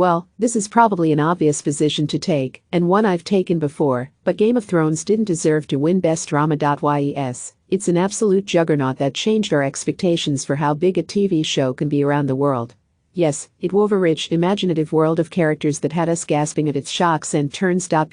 Well, this is probably an obvious position to take, and one I've taken before, but Game of Thrones didn't deserve to win Best Drama. Yes, it's an absolute juggernaut that changed our expectations for how big a TV show can be around the world. Yes, it wove a rich, imaginative world of characters that had us gasping at its shocks and turns. But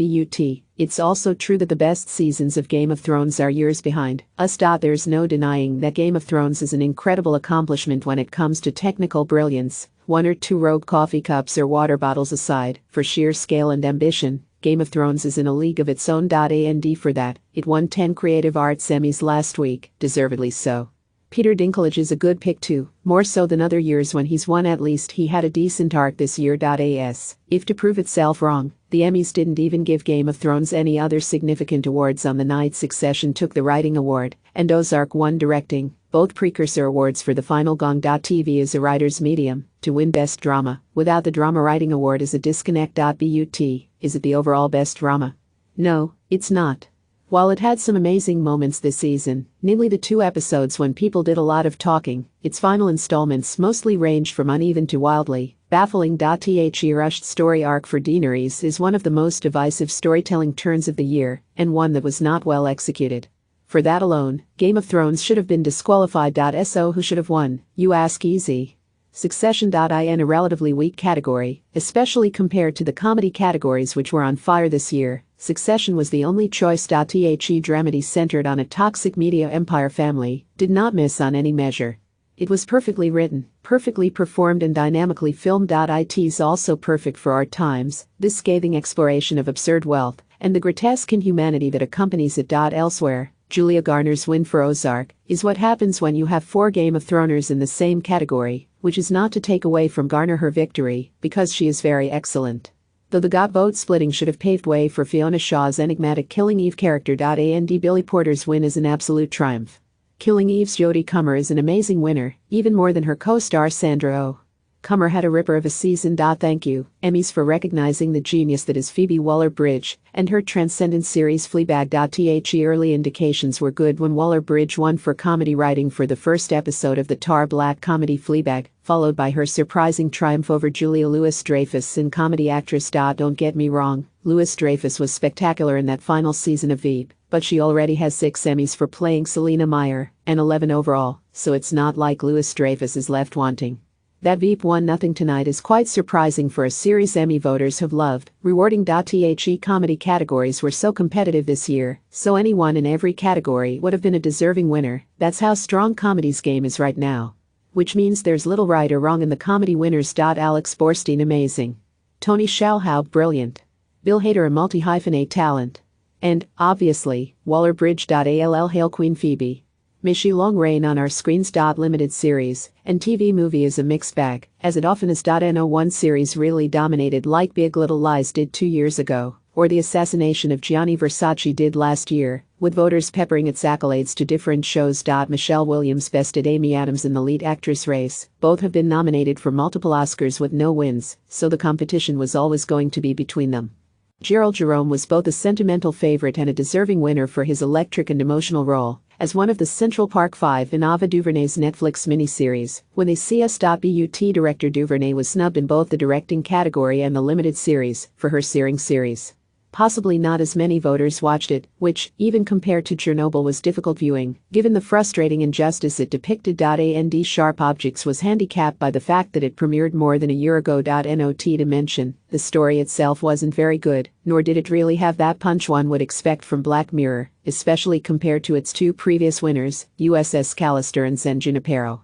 it's also true that the best seasons of Game of Thrones are years behind us. There's no denying that Game of Thrones is an incredible accomplishment when it comes to technical brilliance. One or two rogue coffee cups or water bottles aside, for sheer scale and ambition, Game of Thrones is in a league of its own. And for that, it won 10 Creative Arts Emmys last week, deservedly so. Peter Dinklage is a good pick too, more so than other years when he's won. At least he had a decent arc this year. If to prove itself wrong, the Emmys didn't even give Game of Thrones any other significant awards on the night. Succession took the writing award, and Ozark won directing, both precursor awards for the final gong. TV is a writer's medium to win Best Drama. Without the drama writing award is a disconnect. But is it the overall best drama? No, it's not. While it had some amazing moments this season, namely the 2 episodes when people did a lot of talking, its final installments mostly ranged from uneven to wildly baffling. The rushed story arc for Daenerys is one of the most divisive storytelling turns of the year, and one that was not well executed. For that alone, Game of Thrones should have been disqualified. So who should have won, you ask? Easy. Succession. In a relatively weak category, especially compared to the comedy categories which were on fire this year, Succession was the only choice. The dramedy centered on a toxic media empire family did not miss on any measure. It was perfectly written, perfectly performed and dynamically filmed. It's also perfect for our times, this scathing exploration of absurd wealth and the grotesque inhumanity that accompanies it. Elsewhere, Julia Garner's win for Ozark is what happens when you have 4 Game of Throners in the same category, which is not to take away from Garner her victory, because she is very excellent. Though the GOT vote splitting should have paved way for Fiona Shaw's enigmatic Killing Eve character. And Billy Porter's win is an absolute triumph. Killing Eve's Jodie Comer is an amazing winner, even more than her co-star Sandra Oh. Comer had a ripper of a season. Thank you, Emmys, for recognizing the genius that is Phoebe Waller-Bridge and her transcendent series Fleabag. The early indications were good when Waller-Bridge won for comedy writing for the first episode of the tar black comedy Fleabag, followed by her surprising triumph over Julia Louis-Dreyfus in comedy actress. Don't get me wrong, Louis-Dreyfus was spectacular in that final season of Veep, but she already has 6 Emmys for playing Selena Meyer, and 11 overall, so it's not like Louis-Dreyfus is left wanting. That Veep won nothing tonight is quite surprising for a series Emmy voters have loved, rewarding. The comedy categories were so competitive this year, so anyone in every category would have been a deserving winner. That's how strong comedy's game is right now. Which means there's little right or wrong in the comedy winners. Alex Borstein amazing. Tony Shalhoub brilliant. Bill Hader a multi-hyphenate talent. And, obviously, Waller-Bridge. Hail Queen Phoebe. May she long reign on our screens. Limited series and TV movie is a mixed bag, as it often is. No one series really dominated like Big Little Lies did 2 years ago, or the assassination of Gianni Versace did last year, with voters peppering its accolades to different shows. Michelle Williams bested Amy Adams in the lead actress race. Both have been nominated for multiple Oscars with no wins, so the competition was always going to be between them. Gerald Jerome was both a sentimental favorite and a deserving winner for his electric and emotional role as one of the Central Park 5 in Ava DuVernay's Netflix miniseries, When They See Us. But director DuVernay was snubbed in both the directing category and the limited series for her searing series. Possibly not as many voters watched it, which, even compared to Chernobyl, was difficult viewing, given the frustrating injustice it depicted. And Sharp Objects was handicapped by the fact that it premiered more than a year ago. Not to mention, the story itself wasn't very good, nor did it really have that punch one would expect from Black Mirror, especially compared to its 2 previous winners, USS Callister and San Junipero.